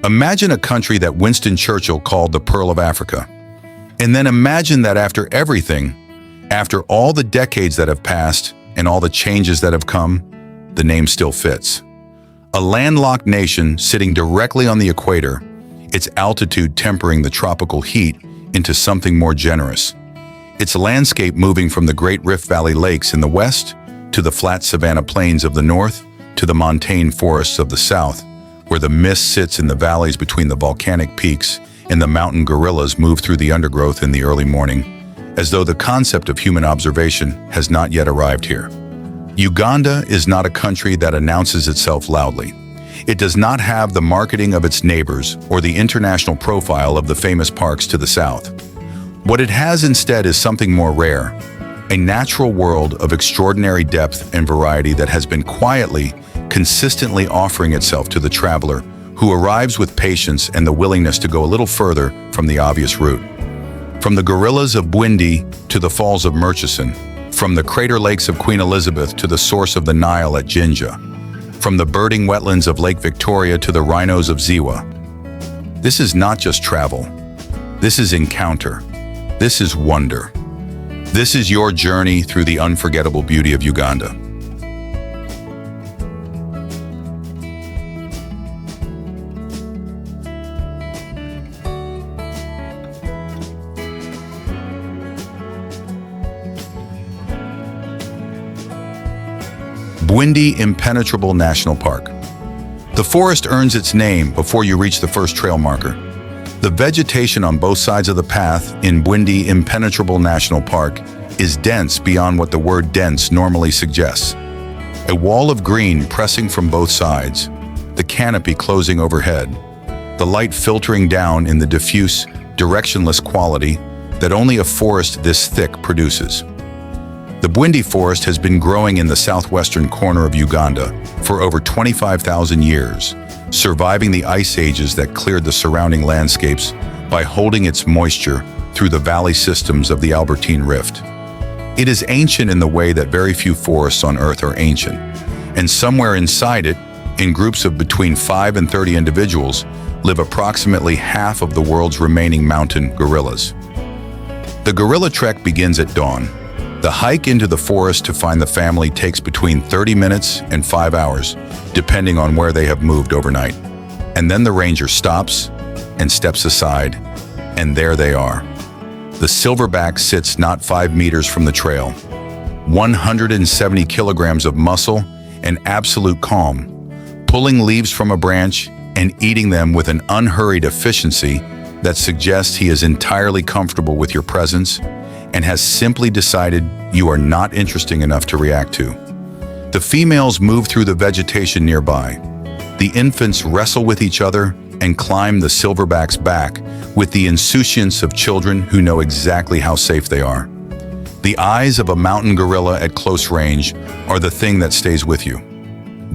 Imagine a country that Winston Churchill called the Pearl of Africa. And then imagine that after everything, after all the decades that have passed and all the changes that have come, the name still fits. A landlocked nation sitting directly on the equator, its altitude tempering the tropical heat into something more generous. Its landscape moving from the Great Rift Valley lakes in the west to the flat savanna plains of the north to the montane forests of the south, where the mist sits in the valleys between the volcanic peaks and the mountain gorillas move through the undergrowth in the early morning, as though the concept of human observation has not yet arrived here. Uganda is not a country that announces itself loudly. It does not have the marketing of its neighbors or the international profile of the famous parks to the south. What it has instead is something more rare, a natural world of extraordinary depth and variety that has been quietly, consistently offering itself to the traveler who arrives with patience and the willingness to go a little further from the obvious route. From the gorillas of Bwindi to the falls of Murchison, from the crater lakes of Queen Elizabeth to the source of the Nile at Jinja, from the birding wetlands of Lake Victoria to the rhinos of Ziwa. This is not just travel. This is encounter. This is wonder. This is your journey through the unforgettable beauty of Uganda. Bwindi Impenetrable National Park. The forest earns its name before you reach the first trail marker. The vegetation on both sides of the path in Bwindi Impenetrable National Park is dense beyond what the word dense normally suggests. A wall of green pressing from both sides, the canopy closing overhead, the light filtering down in the diffuse, directionless quality that only a forest this thick produces. The Bwindi forest has been growing in the southwestern corner of Uganda for over 25,000 years, surviving the ice ages that cleared the surrounding landscapes by holding its moisture through the valley systems of the Albertine Rift. It is ancient in the way that very few forests on Earth are ancient, and somewhere inside it, in groups of between 5 and 30 individuals, live approximately half of the world's remaining mountain gorillas. The gorilla trek begins at dawn. The hike into the forest to find the family takes between 30 minutes and 5 hours, depending on where they have moved overnight. And then the ranger stops and steps aside, and there they are. The silverback sits not 5 meters from the trail, 170 kilograms of muscle and absolute calm, pulling leaves from a branch and eating them with an unhurried efficiency that suggests he is entirely comfortable with your presence and has simply decided you are not interesting enough to react to. The females move through the vegetation nearby. The infants wrestle with each other and climb the silverback's back with the insouciance of children who know exactly how safe they are. The eyes of a mountain gorilla at close range are the thing that stays with you.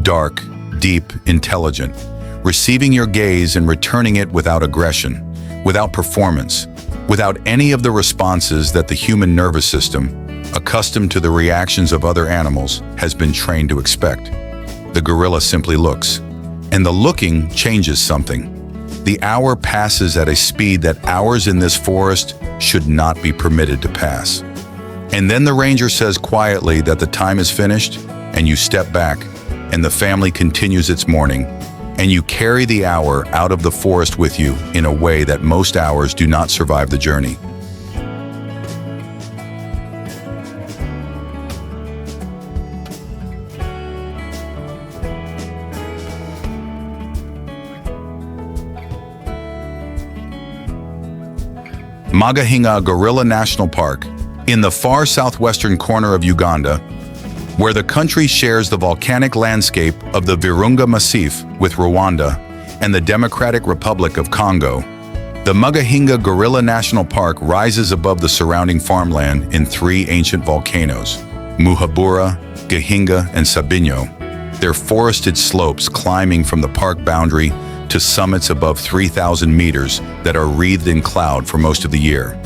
Dark, deep, intelligent, receiving your gaze and returning it without aggression, without performance, without any of the responses that the human nervous system, accustomed to the reactions of other animals, has been trained to expect. The gorilla simply looks, and the looking changes something. The hour passes at a speed that ours in this forest should not be permitted to pass. And then the ranger says quietly that the time is finished, and you step back, and the family continues its mourning, and you carry the hour out of the forest with you in a way that most hours do not survive the journey. Mgahinga Gorilla National Park, in the far southwestern corner of Uganda, where the country shares the volcanic landscape of the Virunga Massif with Rwanda and the Democratic Republic of Congo. The Mgahinga Gorilla National Park rises above the surrounding farmland in 3 ancient volcanoes, Muhabura, Mgahinga, and Sabinyo, their forested slopes climbing from the park boundary to summits above 3,000 meters that are wreathed in cloud for most of the year.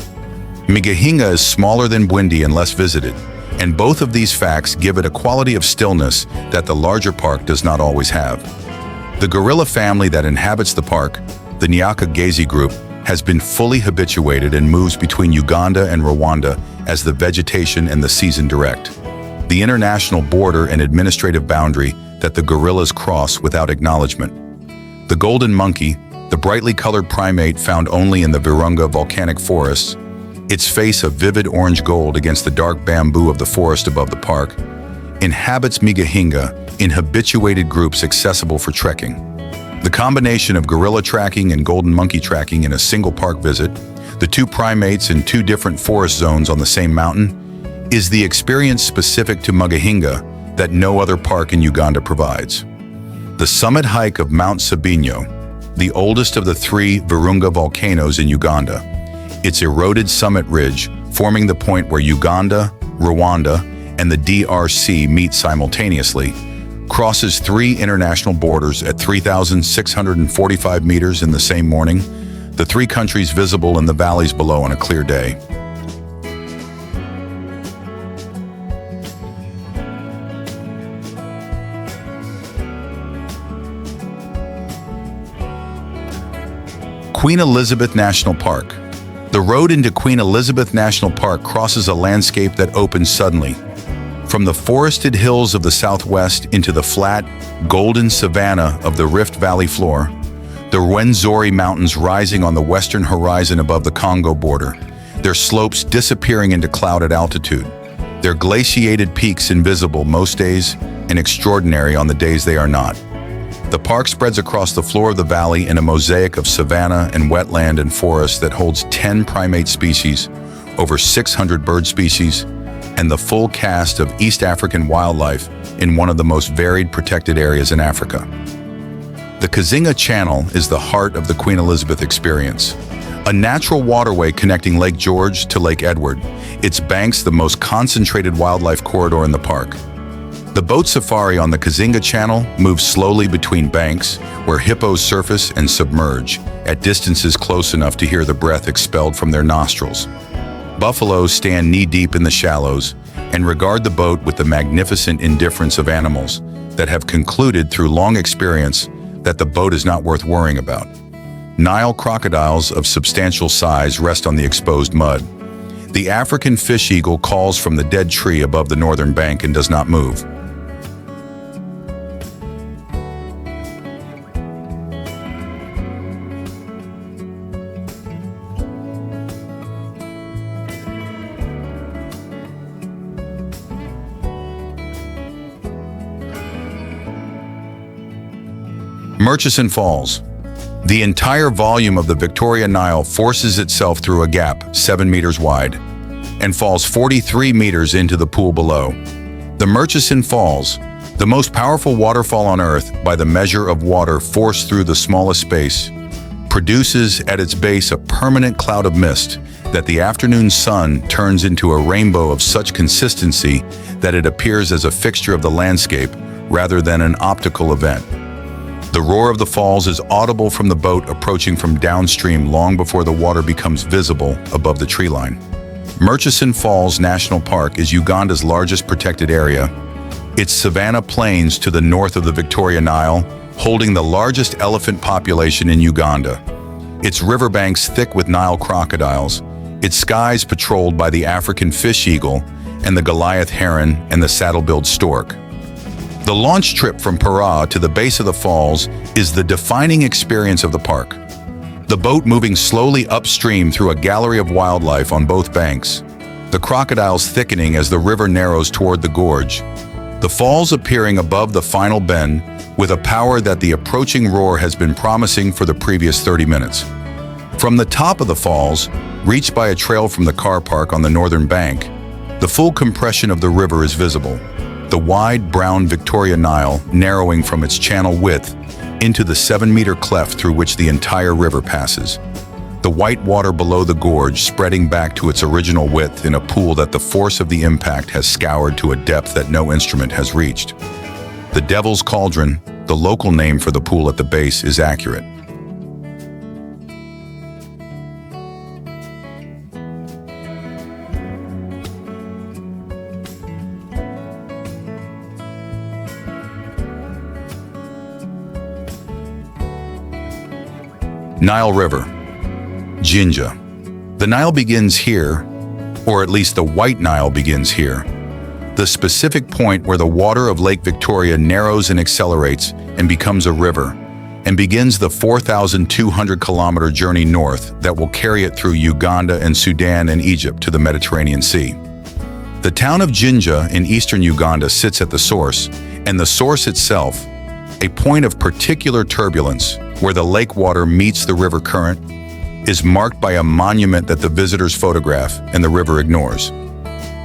Mgahinga is smaller than Bwindi and less visited, and both of these facts give it a quality of stillness that the larger park does not always have. The gorilla family that inhabits the park, the Nyakagezi group, has been fully habituated and moves between Uganda and Rwanda as the vegetation and the season direct. The international border and administrative boundary that the gorillas cross without acknowledgement. The golden monkey, the brightly colored primate found only in the Virunga volcanic forests, its face of vivid orange gold against the dark bamboo of the forest above the park, inhabits Mgahinga in habituated groups accessible for trekking. The combination of gorilla tracking and golden monkey tracking in a single park visit, the two primates in two different forest zones on the same mountain, is the experience specific to Mgahinga that no other park in Uganda provides. The summit hike of Mount Sabinyo, the oldest of the three Virunga volcanoes in Uganda, its eroded summit ridge forming the point where Uganda, Rwanda, and the DRC meet simultaneously, crosses three international borders at 3,645 meters in the same morning, the three countries visible in the valleys below on a clear day. Queen Elizabeth National Park. The road into Queen Elizabeth National Park crosses a landscape that opens suddenly. From the forested hills of the southwest into the flat, golden savanna of the Rift Valley floor, the Rwenzori Mountains rising on the western horizon above the Congo border, their slopes disappearing into cloud at altitude, their glaciated peaks invisible most days and extraordinary on the days they are not. The park spreads across the floor of the valley in a mosaic of savanna and wetland and forest that holds 10 primate species, over 600 bird species, and the full cast of East African wildlife in one of the most varied protected areas in Africa. The Kazinga Channel is the heart of the Queen Elizabeth experience, a natural waterway connecting Lake George to Lake Edward, its banks the most concentrated wildlife corridor in the park. The boat safari on the Kazinga Channel moves slowly between banks where hippos surface and submerge at distances close enough to hear the breath expelled from their nostrils. Buffaloes stand knee-deep in the shallows and regard the boat with the magnificent indifference of animals that have concluded through long experience that the boat is not worth worrying about. Nile crocodiles of substantial size rest on the exposed mud. The African fish eagle calls from the dead tree above the northern bank and does not move. Murchison Falls. The entire volume of the Victoria Nile forces itself through a gap 7 meters wide and falls 43 meters into the pool below. The Murchison Falls, the most powerful waterfall on Earth by the measure of water forced through the smallest space, produces at its base a permanent cloud of mist that the afternoon sun turns into a rainbow of such consistency that it appears as a fixture of the landscape rather than an optical event. The roar of the falls is audible from the boat approaching from downstream long before the water becomes visible above the tree line. Murchison Falls National Park is Uganda's largest protected area. Its savanna plains to the north of the Victoria Nile, holding the largest elephant population in Uganda. Its riverbanks thick with Nile crocodiles, its skies patrolled by the African fish eagle and the Goliath heron and the saddle-billed stork. The launch trip from Para to the base of the falls is the defining experience of the park. The boat moving slowly upstream through a gallery of wildlife on both banks, the crocodiles thickening as the river narrows toward the gorge, the falls appearing above the final bend with a power that the approaching roar has been promising for the previous 30 minutes. From the top of the falls, reached by a trail from the car park on the northern bank, the full compression of the river is visible. The wide brown Victoria Nile narrowing from its channel width into the 7-meter cleft through which the entire river passes. The white water below the gorge spreading back to its original width in a pool that the force of the impact has scoured to a depth that no instrument has reached. The Devil's Cauldron, the local name for the pool at the base, is accurate. Nile River, Jinja. The Nile begins here, or at least the White Nile begins here, the specific point where the water of Lake Victoria narrows and accelerates and becomes a river, and begins the 4,200-kilometer journey north that will carry it through Uganda and Sudan and Egypt to the Mediterranean Sea. The town of Jinja in eastern Uganda sits at the source, and the source itself, a point of particular turbulence where the lake water meets the river current, is marked by a monument that the visitors photograph and the river ignores.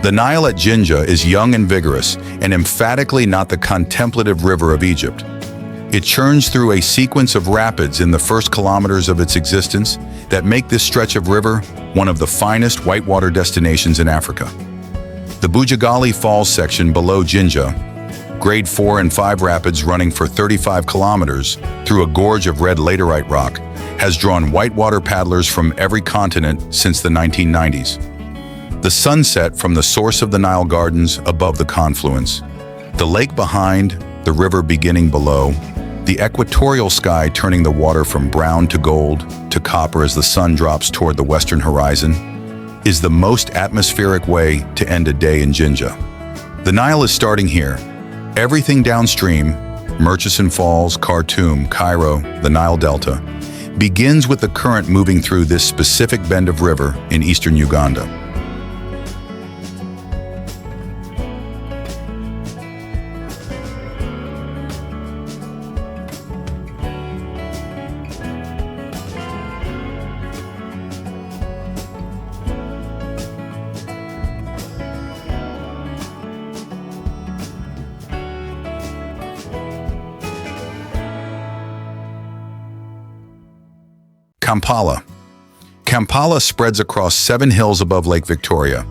The Nile at Jinja is young and vigorous, and emphatically not the contemplative river of Egypt. It churns through a sequence of rapids in the first kilometers of its existence that make this stretch of river one of the finest whitewater destinations in Africa. The Mgahinga Falls section below Jinja, grade 4 and 5 rapids running for 35 kilometers through a gorge of red laterite rock, has drawn whitewater paddlers from every continent since the 1990s. The sunset from the source of the Nile Gardens above the confluence, the lake behind, the river beginning below, the equatorial sky turning the water from brown to gold to copper as the sun drops toward the western horizon, is the most atmospheric way to end a day in Jinja. The Nile is starting here. Everything downstream, Murchison Falls, Khartoum, Cairo, the Nile Delta, begins with the current moving through this specific bend of river in eastern Uganda. Kampala. Kampala spreads across 7 hills above Lake Victoria,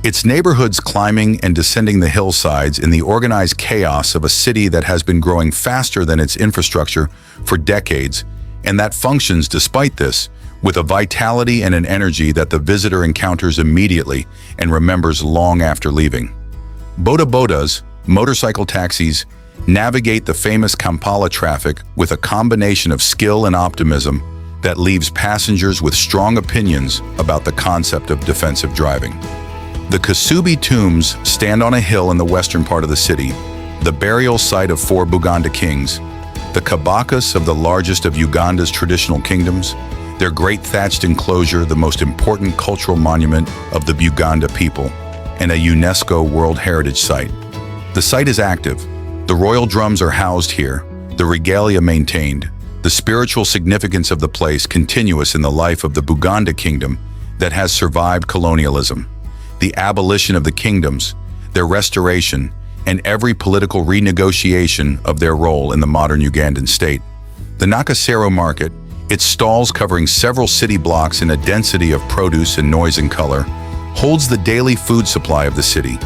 its neighborhoods climbing and descending the hillsides in the organized chaos of a city that has been growing faster than its infrastructure for decades, and that functions, despite this, with a vitality and an energy that the visitor encounters immediately and remembers long after leaving. Boda-bodas, motorcycle taxis, navigate the famous Kampala traffic with a combination of skill and optimism that leaves passengers with strong opinions about the concept of defensive driving. The Kasubi tombs stand on a hill in the western part of the city, the burial site of 4 Buganda kings, the Kabakas of the largest of Uganda's traditional kingdoms, their great thatched enclosure the most important cultural monument of the Buganda people, and a UNESCO World Heritage Site. The site is active. The royal drums are housed here, the regalia maintained, the spiritual significance of the place continuous in the life of the Buganda kingdom that has survived colonialism, the abolition of the kingdoms, their restoration, and every political renegotiation of their role in the modern Ugandan state. The Nakasero market, its stalls covering several city blocks in a density of produce and noise and color, holds the daily food supply of the city.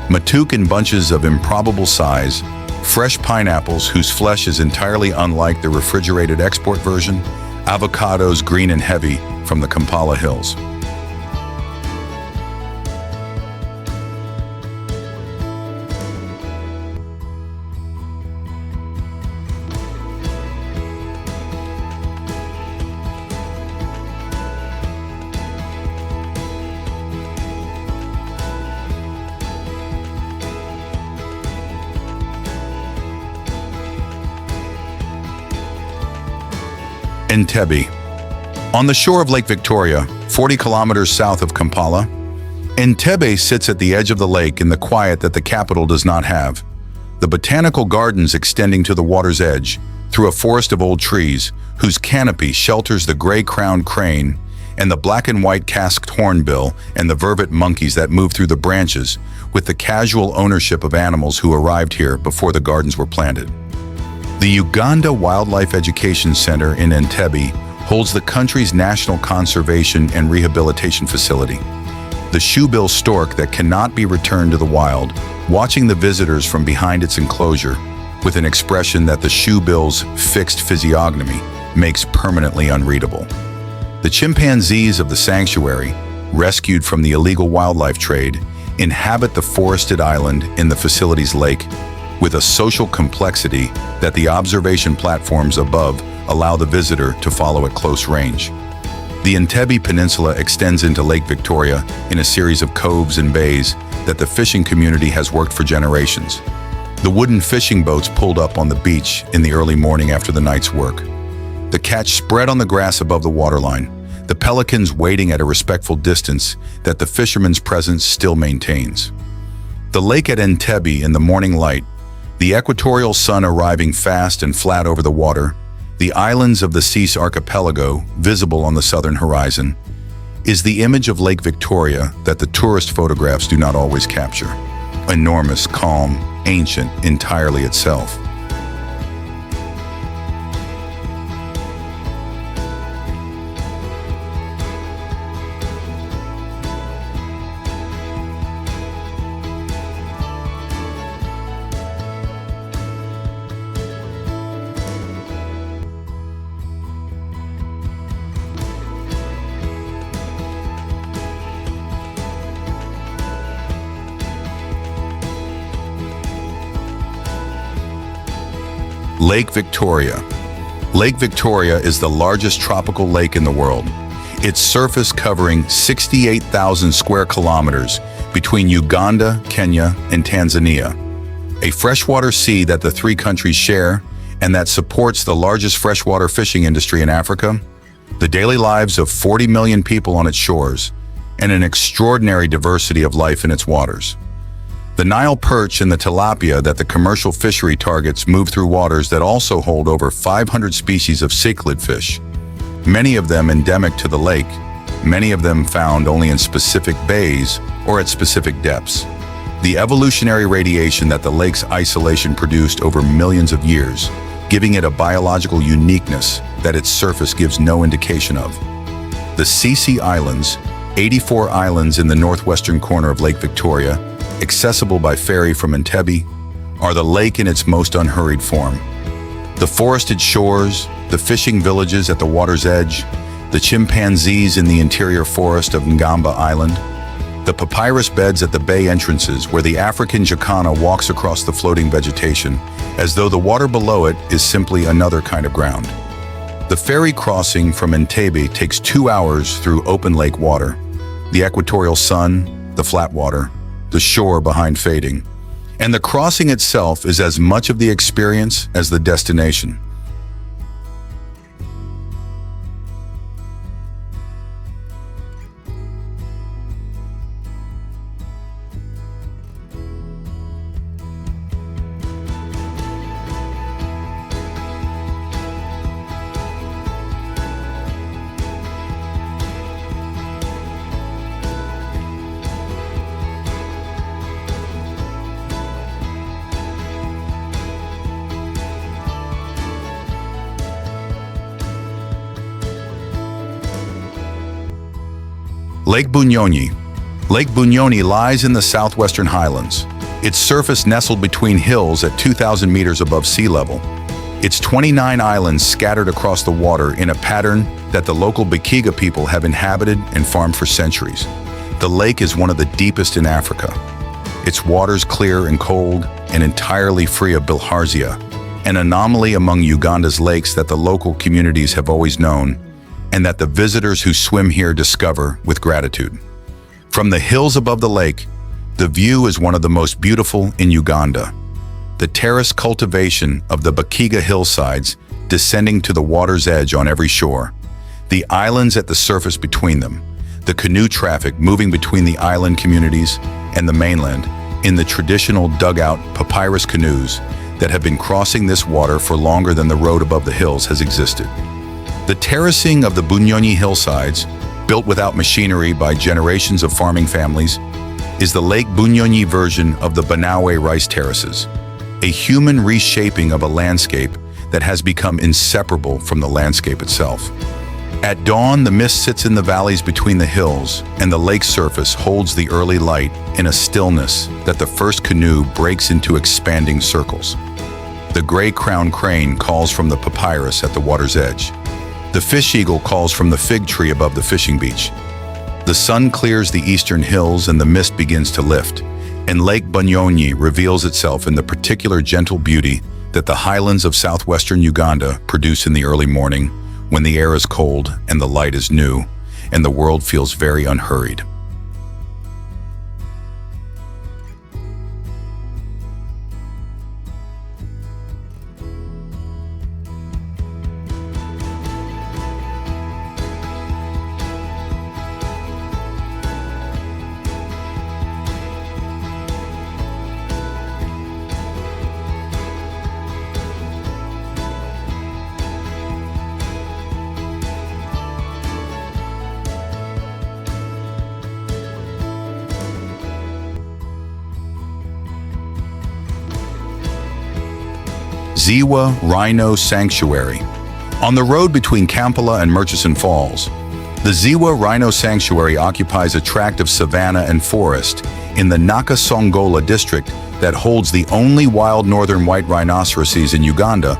Matuk in bunches of improbable size, fresh pineapples whose flesh is entirely unlike the refrigerated export version, avocados green and heavy from the Kampala hills. Entebbe. On the shore of Lake Victoria, 40 kilometers south of Kampala, Entebbe sits at the edge of the lake in the quiet that the capital does not have. The botanical gardens extending to the water's edge, through a forest of old trees, whose canopy shelters the gray-crowned crane and the black and white casqued hornbill and the vervet monkeys that move through the branches, with the casual ownership of animals who arrived here before the gardens were planted. The Uganda Wildlife Education Center in Entebbe holds the country's national conservation and rehabilitation facility. The shoebill stork that cannot be returned to the wild, watching the visitors from behind its enclosure, with an expression that the shoebill's fixed physiognomy makes permanently unreadable. The chimpanzees of the sanctuary, rescued from the illegal wildlife trade, inhabit the forested island in the facility's lake, with a social complexity that the observation platforms above allow the visitor to follow at close range. The Entebbe Peninsula extends into Lake Victoria in a series of coves and bays that the fishing community has worked for generations. The wooden fishing boats pulled up on the beach in the early morning after the night's work. The catch spread on the grass above the waterline, the pelicans waiting at a respectful distance that the fisherman's presence still maintains. The lake at Entebbe in the morning light, the equatorial sun arriving fast and flat over the water, the islands of the Cease archipelago visible on the southern horizon, is the image of Lake Victoria that the tourist photographs do not always capture. Enormous, calm, ancient, entirely itself. Lake Victoria. Lake Victoria is the largest tropical lake in the world, its surface covering 68,000 square kilometers between Uganda, Kenya, and Tanzania. A freshwater sea that the three countries share and that supports the largest freshwater fishing industry in Africa, the daily lives of 40 million people on its shores, and an extraordinary diversity of life in its waters. The Nile perch and the tilapia that the commercial fishery targets move through waters that also hold over 500 species of cichlid fish, many of them endemic to the lake, many of them found only in specific bays or at specific depths. The evolutionary radiation that the lake's isolation produced over millions of years, giving it a biological uniqueness that its surface gives no indication of. The Sisi Islands, 84 islands in the northwestern corner of Lake Victoria, accessible by ferry from Entebbe, are the lake in its most unhurried form. The forested shores, the fishing villages at the water's edge, the chimpanzees in the interior forest of Ngamba Island, the papyrus beds at the bay entrances where the African jacana walks across the floating vegetation, as though the water below it is simply another kind of ground. The ferry crossing from Entebbe takes 2 hours through open lake water, the equatorial sun, the flat water, the shore behind fading, and the crossing itself is as much of the experience as the destination. Lake Bunyonyi. Lake Bunyonyi lies in the southwestern highlands, its surface nestled between hills at 2,000 meters above sea level. Its 29 islands scattered across the water in a pattern that the local Bwindi people have inhabited and farmed for centuries. The lake is one of the deepest in Africa. Its waters clear and cold and entirely free of bilharzia, an anomaly among Uganda's lakes that the local communities have always known, and that the visitors who swim here discover with gratitude. From the hills above the lake, the view is one of the most beautiful in Uganda. The terrace cultivation of the Bwindi hillsides descending to the water's edge on every shore, the islands at the surface between them, the canoe traffic moving between the island communities and the mainland in the traditional dugout papyrus canoes that have been crossing this water for longer than the road above the hills has existed. The terracing of the Bunyonyi hillsides, built without machinery by generations of farming families, is the Lake Bunyonyi version of the Banawe rice terraces, a human reshaping of a landscape that has become inseparable from the landscape itself. At dawn, the mist sits in the valleys between the hills, and the lake surface holds the early light in a stillness that the first canoe breaks into expanding circles. The gray-crowned crane calls from the papyrus at the water's edge. The fish eagle calls from the fig tree above the fishing beach. The sun clears the eastern hills and the mist begins to lift, and Lake Bunyonyi reveals itself in the particular gentle beauty that the highlands of southwestern Uganda produce in the early morning, when the air is cold and the light is new, and the world feels very unhurried. Ziwa Rhino Sanctuary. On the road between Kampala and Murchison Falls, the Ziwa Rhino Sanctuary occupies a tract of savanna and forest in the Nakasongola district that holds the only wild northern white rhinoceroses in Uganda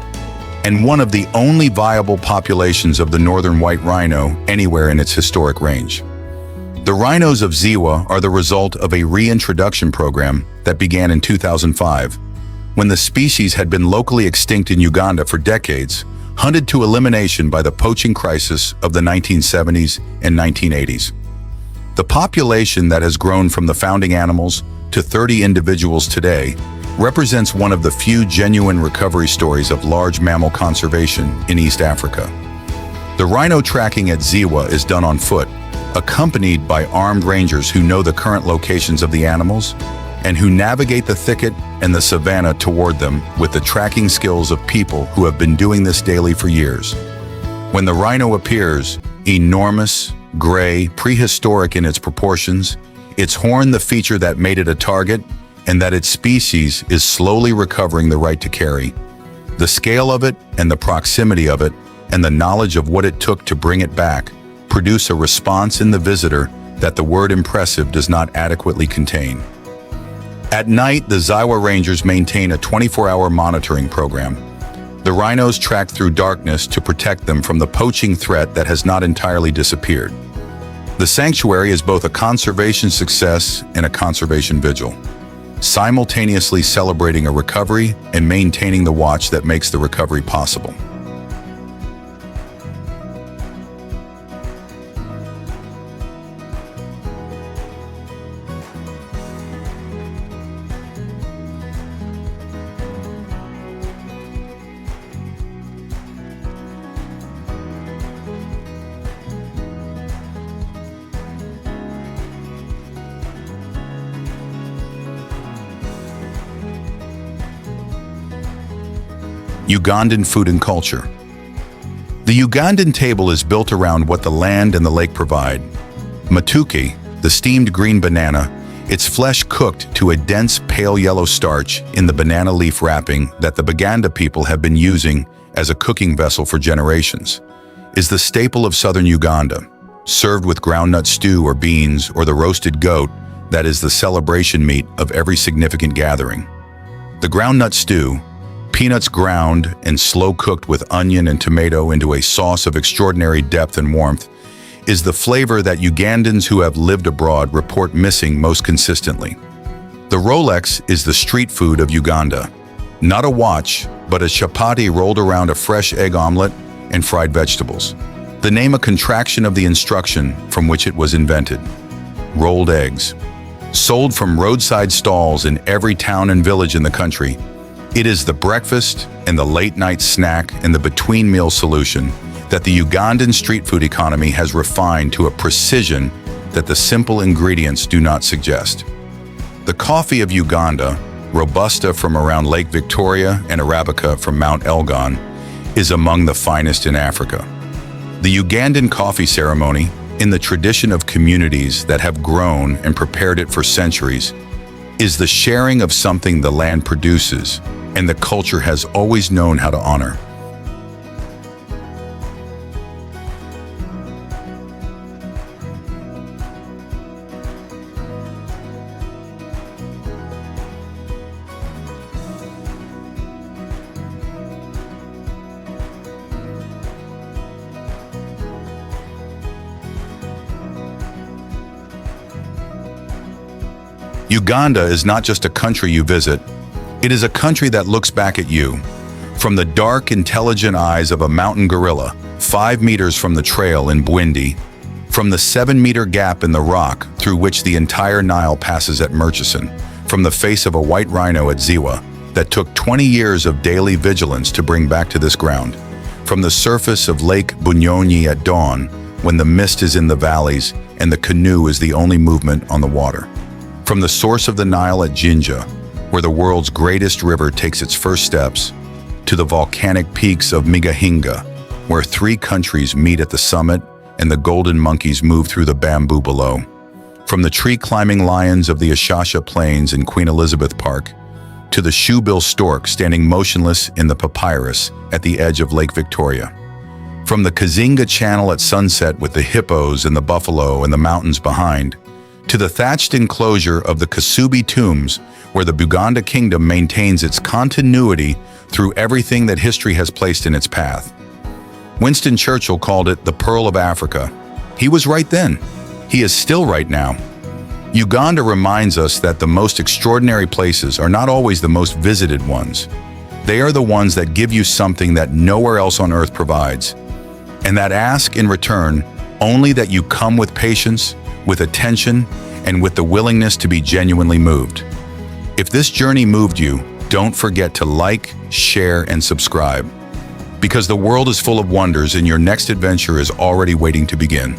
and one of the only viable populations of the northern white rhino anywhere in its historic range. The rhinos of Ziwa are the result of a reintroduction program that began in 2005, when the species had been locally extinct in Uganda for decades, hunted to elimination by the poaching crisis of the 1970s and 1980s. The population that has grown from the founding animals to 30 individuals today represents one of the few genuine recovery stories of large mammal conservation in East Africa. The rhino tracking at Ziwa is done on foot, accompanied by armed rangers who know the current locations of the animals and who navigate the thicket and the savanna toward them with the tracking skills of people who have been doing this daily for years. When the rhino appears, enormous, gray, prehistoric in its proportions, its horn the feature that made it a target, and that its species is slowly recovering the right to carry. The scale of it and the proximity of it and the knowledge of what it took to bring it back produce a response in the visitor that the word impressive does not adequately contain. At night, the Ziwa Rangers maintain a 24-hour monitoring program. The rhinos track through darkness to protect them from the poaching threat that has not entirely disappeared. The sanctuary is both a conservation success and a conservation vigil, simultaneously celebrating a recovery and maintaining the watch that makes the recovery possible. Ugandan food and culture. The Ugandan table is built around what the land and the lake provide. Matuke, the steamed green banana, its flesh cooked to a dense pale yellow starch in the banana leaf wrapping that the Baganda people have been using as a cooking vessel for generations, is the staple of southern Uganda, served with groundnut stew or beans or the roasted goat that is the celebration meat of every significant gathering. The groundnut stew, peanuts ground and slow-cooked with onion and tomato into a sauce of extraordinary depth and warmth, is the flavor that Ugandans who have lived abroad report missing most consistently. The Rolex is the street food of Uganda. Not a watch, but a chapati rolled around a fresh egg omelet and fried vegetables. The name a contraction of the instruction from which it was invented. Rolled eggs. Sold from roadside stalls in every town and village in the country, it is the breakfast and the late-night snack and the between-meal solution that the Ugandan street food economy has refined to a precision that the simple ingredients do not suggest. The coffee of Uganda, Robusta from around Lake Victoria and Arabica from Mount Elgon, is among the finest in Africa. The Ugandan coffee ceremony, in the tradition of communities that have grown and prepared it for centuries, is the sharing of something the land produces and the culture has always known how to honor. Uganda is not just a country you visit, it is a country that looks back at you. From the dark, intelligent eyes of a mountain gorilla, 5 meters from the trail in Bwindi, from the 7-meter gap in the rock through which the entire Nile passes at Murchison, from the face of a white rhino at Ziwa that took 20 years of daily vigilance to bring back to this ground, from the surface of Lake Bunyonyi at dawn, when the mist is in the valleys and the canoe is the only movement on the water, from the source of the Nile at Jinja, where the world's greatest river takes its first steps, to the volcanic peaks of Mgahinga, where 3 countries meet at the summit and the golden monkeys move through the bamboo below, from the tree-climbing lions of the Ashasha Plains in Queen Elizabeth Park, to the shoebill stork standing motionless in the papyrus at the edge of Lake Victoria, from the Kazinga Channel at sunset with the hippos and the buffalo and the mountains behind, to the thatched enclosure of the Kasubi tombs where the Buganda kingdom maintains its continuity through everything that history has placed in its path. Winston Churchill called it the Pearl of Africa. He was right then. He is still right now. Uganda reminds us that the most extraordinary places are not always the most visited ones. They are the ones that give you something that nowhere else on earth provides, and that ask in return only that you come with patience, with attention, and with the willingness to be genuinely moved. If this journey moved you, don't forget to like, share, and subscribe, because the world is full of wonders and your next adventure is already waiting to begin.